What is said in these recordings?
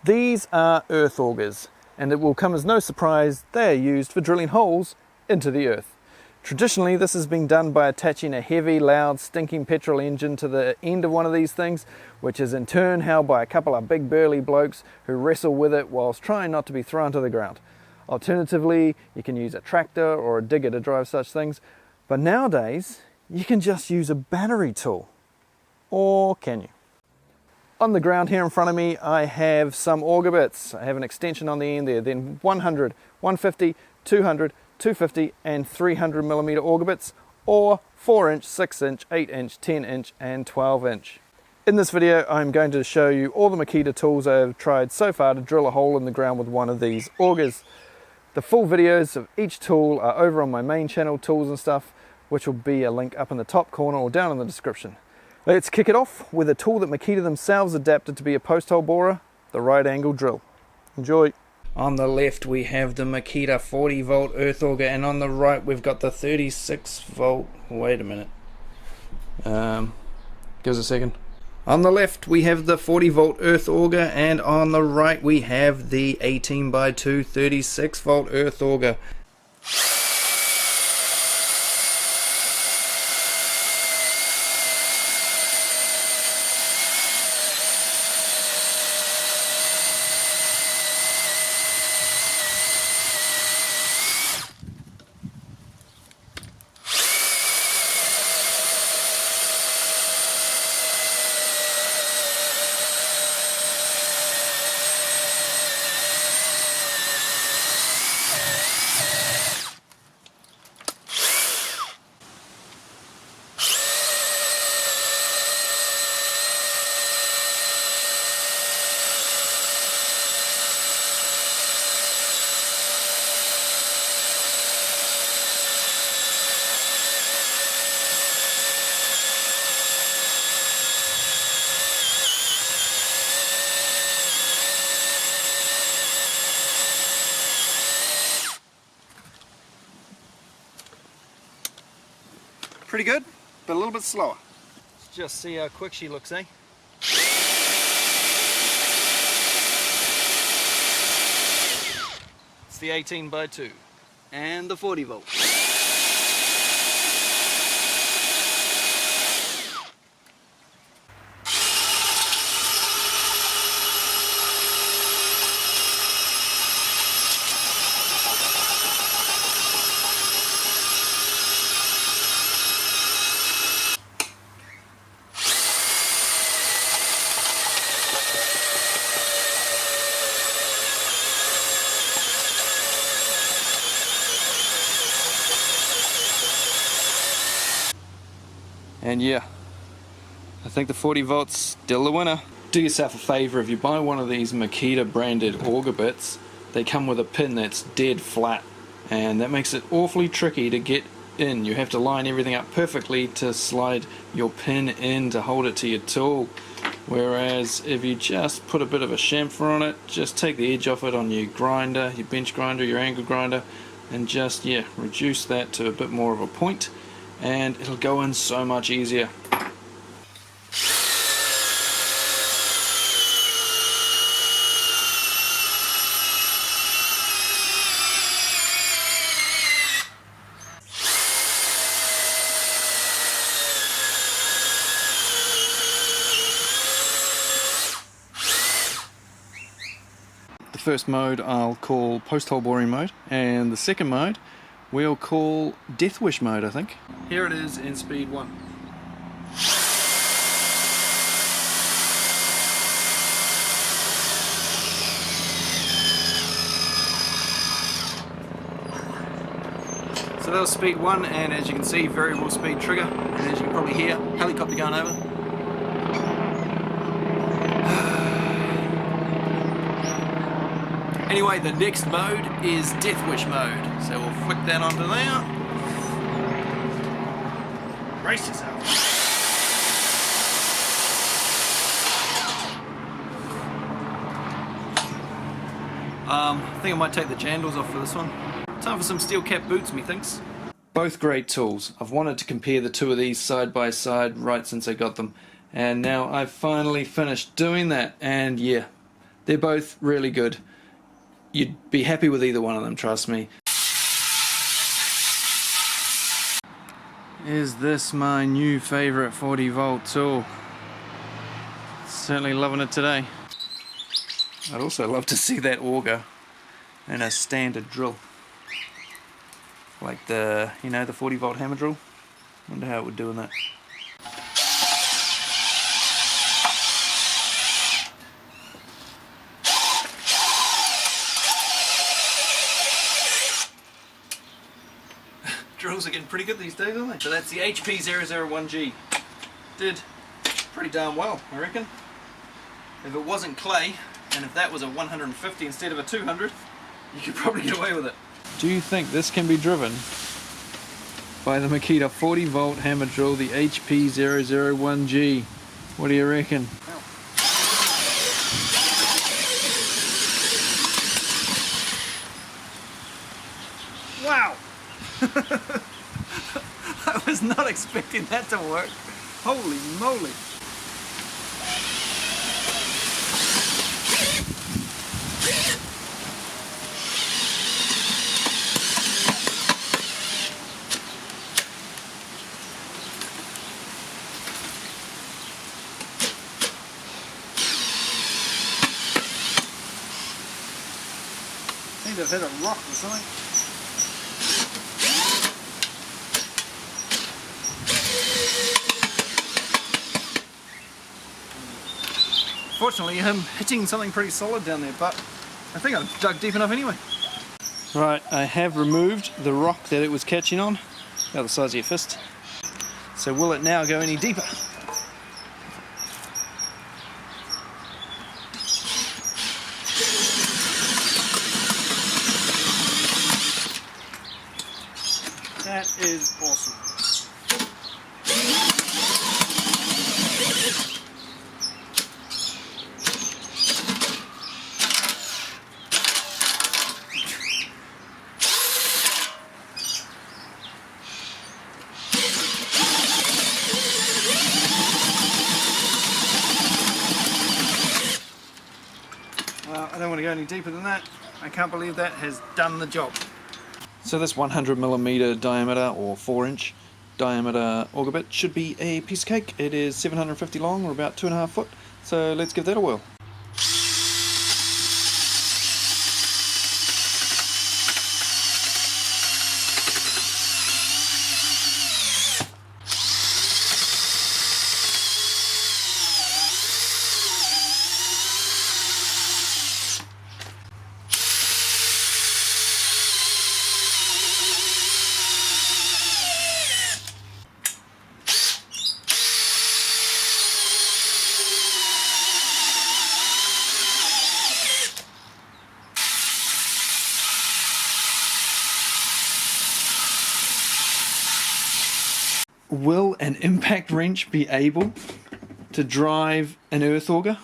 These are earth augers, and it will come as no surprise they are used for drilling holes into the earth. Traditionally, this has been done by attaching a heavy, loud, stinking petrol engine to the end of one of these things, which is in turn held by a couple of big burly blokes who wrestle with it whilst trying not to be thrown to the ground. Alternatively, you can use a tractor or a digger to drive such things, but nowadays you can just use a battery tool. Or can you? On the ground here in front of me, I have some auger bits. I have an extension on the end there, then 100, 150, 200, 250 and 300 millimeter auger bits, or 4 inch, 6 inch, 8 inch, 10 inch and 12 inch. In this video I'm going to show you all the Makita tools I have tried so far to drill a hole in the ground with one of these augers. The full videos of each tool are over on my main channel, Tools and Stuff, which will be a link up in the top corner or down in the description. Let's kick it off with a tool that Makita themselves adapted to be a post hole borer, the right angle drill. Enjoy! On the left we have the Makita 40 volt earth auger, and on the right we've got the 36 volt, wait a minute, give us a second. On the left we have the 40 volt earth auger, and on the right we have the 18x2 36 volt earth auger. Pretty good, but a little bit slower. Let's just see how quick she looks, eh? It's the 18x2 and the 40 volt. And yeah, I think the 40 volts still the winner. Do yourself a favor, if you buy one of these Makita branded auger bits, they come with a pin that's dead flat, and that makes it awfully tricky to get in. You have to line everything up perfectly to slide your pin in to hold it to your tool. Whereas if you just put a bit of a chamfer on it, just take the edge off it on your grinder, your bench grinder, your angle grinder, and just, yeah, reduce that to a bit more of a point, and it'll go in so much easier. The first mode I'll call post hole boring mode, and the second mode we'll call death wish mode, I think. Here it is in speed 1. So that was speed 1, and as you can see, variable speed trigger, and as you can probably hear, helicopter going over. Anyway, the next mode is death wish mode, so we'll flick that onto there. Brace yourself. I think I might take the jandals off for this one. Time for some steel cap boots, methinks. Both great tools. I've wanted to compare the two of these side by side right since I got them, and now I've finally finished doing that, and yeah, They're both really good. You'd be happy with either one of them, trust me. Is this my new favourite 40 volt tool? Certainly loving it today. I'd also love to see that auger in a standard drill. Like the, you know, the 40 volt hammer drill. Wonder how it would do in that. Drills are getting pretty good these days, aren't they? So that's the HP001G. Did pretty darn well, I reckon. If it wasn't clay, and if that was a 150 instead of a 200, you could probably get away with it. Do you think this can be driven by the Makita 40 volt hammer drill, the HP001G? What do you reckon? Wow! I was not expecting that to work. Holy moly! I think I've hit a rock or something. Fortunately, I'm hitting something pretty solid down there, but I think I've dug deep enough anyway. Right, I have removed the rock that it was catching on, about the size of your fist. So will it now go any deeper? That is awesome. Well, I don't want to go any deeper than that. I can't believe that has done the job. So this 100mm diameter or 4-inch diameter auger bit should be a piece of cake. It is 750 long or about 2.5 foot. So let's give that a whirl. Will an impact wrench be able to drive an earth auger?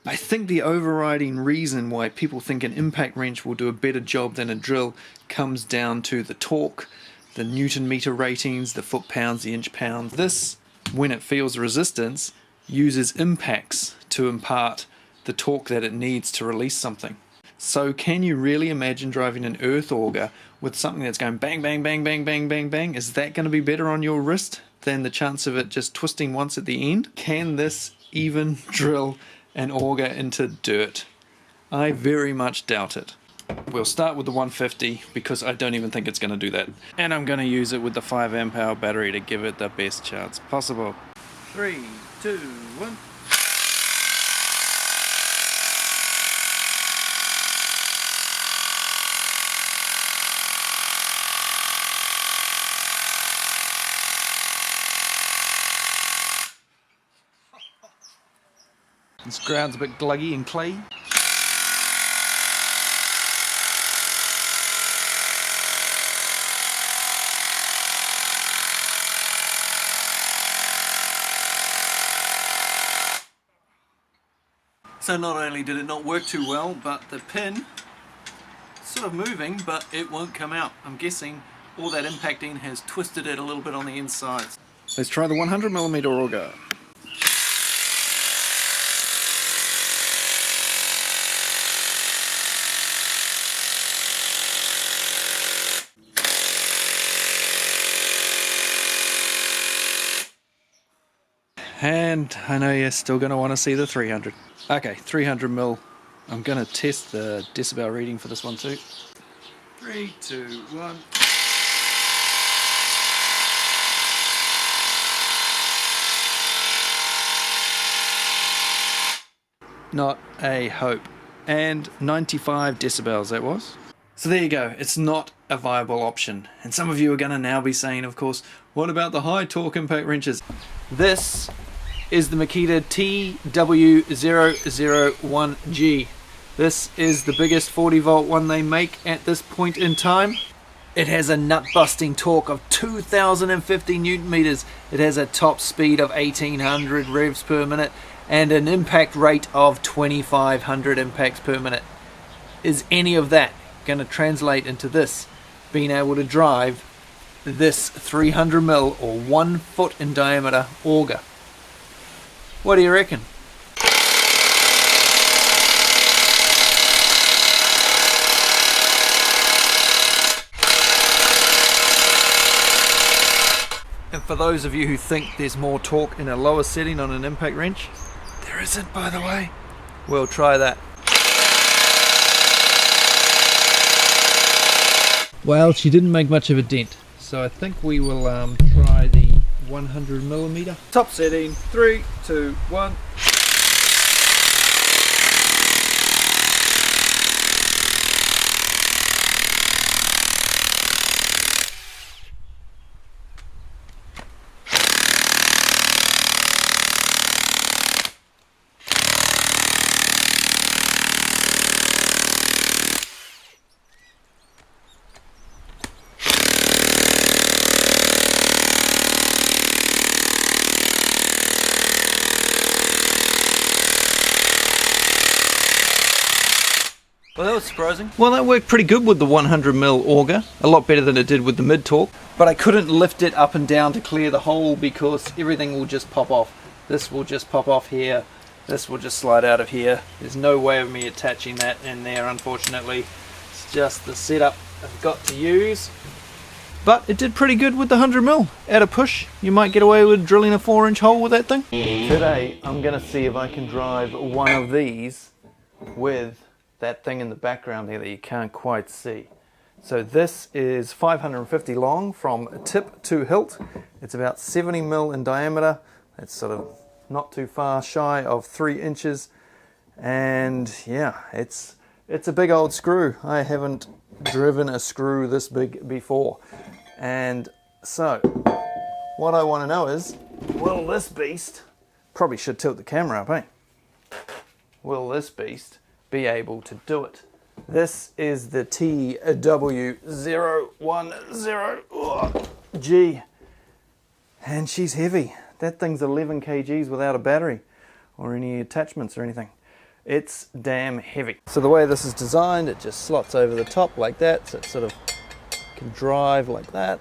I think the overriding reason why people think an impact wrench will do a better job than a drill comes down to the torque, the Newton meter ratings, the foot pounds, the inch pounds. This, when it feels resistance, uses impacts to impart the torque that it needs to release something. So can you really imagine driving an earth auger with something that's going bang, bang, bang, bang, bang, bang, bang? Is that going to be better on your wrist than the chance of it just twisting once at the end? Can this even drill an auger into dirt? I very much doubt it. We'll start with the 150 because I don't even think it's going to do that. And I'm going to use it with the 5 amp hour battery to give it the best chance possible. 3, 2, 1. This ground's a bit gluggy and clayey. So not only did it not work too well, but the pin is sort of moving, but it won't come out. I'm guessing all that impacting has twisted it a little bit on the inside. Let's try the 100mm auger. And I know you're still going to want to see the 300. Okay, 300 mil. I'm going to test the decibel reading for this one too. 3, 2, 1. Not a hope. And 95 decibels that was. So there you go, it's not a viable option. And some of you are going to now be saying, of course, what about the high torque impact wrenches? This is the Makita TW001G. This is the biggest 40 volt one they make at this point in time. It has a nut busting torque of 2050 newton meters. It has a top speed of 1800 revs per minute and an impact rate of 2500 impacts per minute. Is any of that going to translate into this being able to drive this 300 mil or 1 foot in diameter auger? What do you reckon? And for those of you who think there's more torque in a lower setting on an impact wrench, there isn't, by the way. We'll try that. Well, she didn't make much of a dent, so I think we will try the 100 millimeter. Top setting, 3, 2, 1. Well, that was surprising. Well, that worked pretty good with the 100 mil auger, a lot better than it did with the mid torque. But I couldn't lift it up and down to clear the hole because everything will just pop off. This will just pop off here. This will just slide out of here. There's no way of me attaching that in there, unfortunately. It's just the setup I've got to use. But it did pretty good with the 100 mil. At a push, you might get away with drilling a 4-inch hole with that thing. Today, I'm going to see if I can drive one of these with that thing in the background here that you can't quite see. So this is 550 long from tip to hilt. It's about 70 mil in diameter. It's sort of not too far shy of 3 inches. And yeah, it's a big old screw. I haven't driven a screw this big before. And so what I want to know is, will this beast, probably should tilt the camera up, eh? Will this beast be able to do it? This is the TW010G, and she's heavy. That thing's 11 kgs without a battery or any attachments or anything. It's damn heavy. So the way this is designed, it just slots over the top like that, so it sort of can drive like that.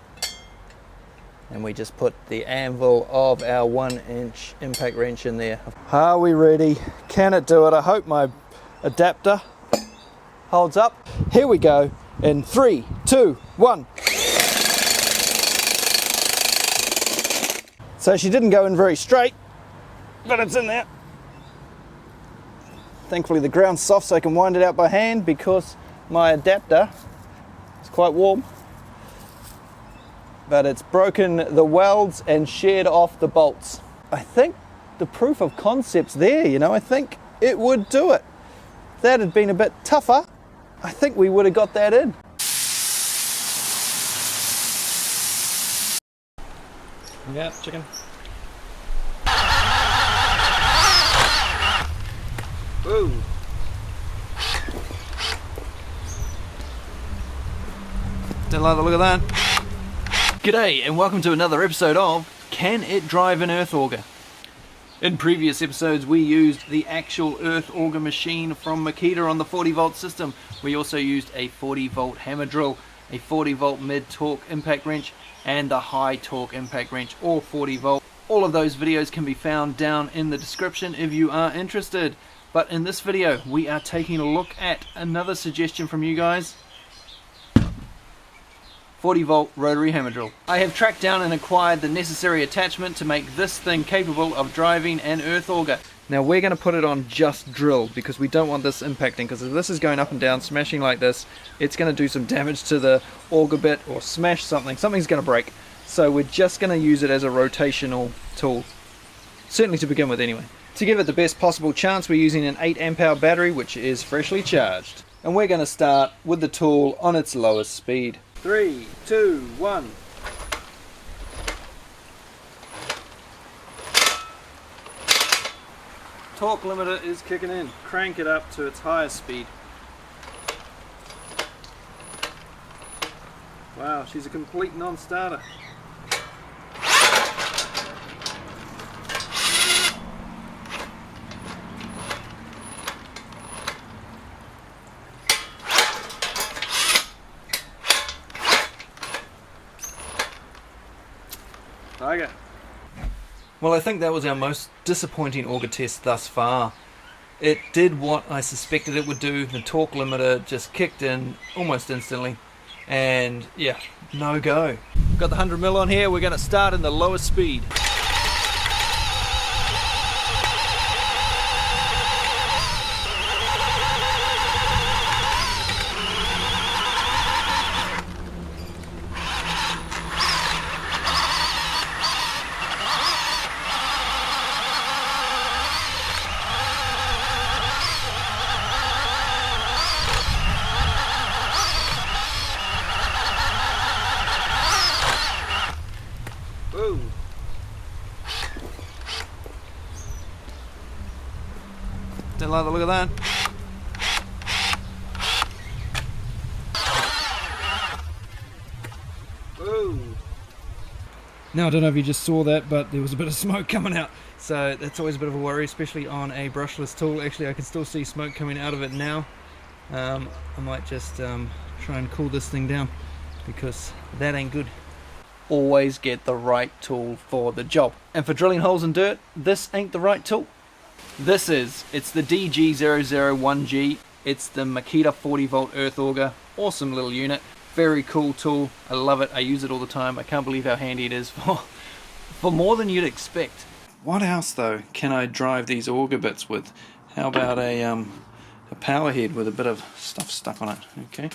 And we just put the anvil of our 1-inch impact wrench in there. Are we ready? Can it do it? I hope my adapter holds up. Here we go in 3, 2, 1. So she didn't go in very straight, but it's in there. Thankfully the ground's soft so I can wind it out by hand because my adapter is quite warm. But it's broken the welds and sheared off the bolts. I think the proof of concept's there, you know. I think it would do it. If that had been a bit tougher, I think we would have got that in. Yeah, chicken. Whoa. Don't like the look of that. G'day and welcome to another episode of Can It Drive an Earth Auger? In previous episodes we used the actual earth auger machine from Makita on the 40 volt system. We also used a 40 volt hammer drill, a 40 volt mid torque impact wrench and the high torque impact wrench, all 40 volt. All of those videos can be found down in the description if you are interested. But in this video we are taking a look at another suggestion from you guys 40-volt rotary hammer drill. I have tracked down and acquired the necessary attachment to make this thing capable of driving an earth auger. Now we're going to put it on just drill because we don't want this impacting, because if this is going up and down, smashing like this, it's going to do some damage to the auger bit or smash something. Something's going to break. So we're just going to use it as a rotational tool. Certainly to begin with anyway. To give it the best possible chance, we're using an 8 amp hour battery which is freshly charged. And we're going to start with the tool on its lowest speed. 3, 2, 1. Torque limiter is kicking in. Crank it up to its highest speed. Wow, she's a complete non-starter. Tiger. Well, I think that was our most disappointing auger test thus far. It did what I suspected it would do. The torque limiter just kicked in almost instantly, and yeah, no go. We've got the 100mm on here. We're going to start in the lowest speed. Whoa. Don't like the look of that. Whoa. Now I don't know if you just saw that, but there was a bit of smoke coming out. So that's always a bit of a worry, especially on a brushless tool. Actually, I can still see smoke coming out of it now. I might just try and cool this thing down, because that ain't good. Always get the right tool for the job. And for drilling holes in dirt, this ain't the right tool. It's the DG001G. It's the Makita 40-volt earth auger. Awesome little unit. Very cool tool. I love it. I use it all the time. I can't believe how handy it is for more than you'd expect. What else though can I drive these auger bits with? How about a power head with a bit of stuff stuck on it? Okay.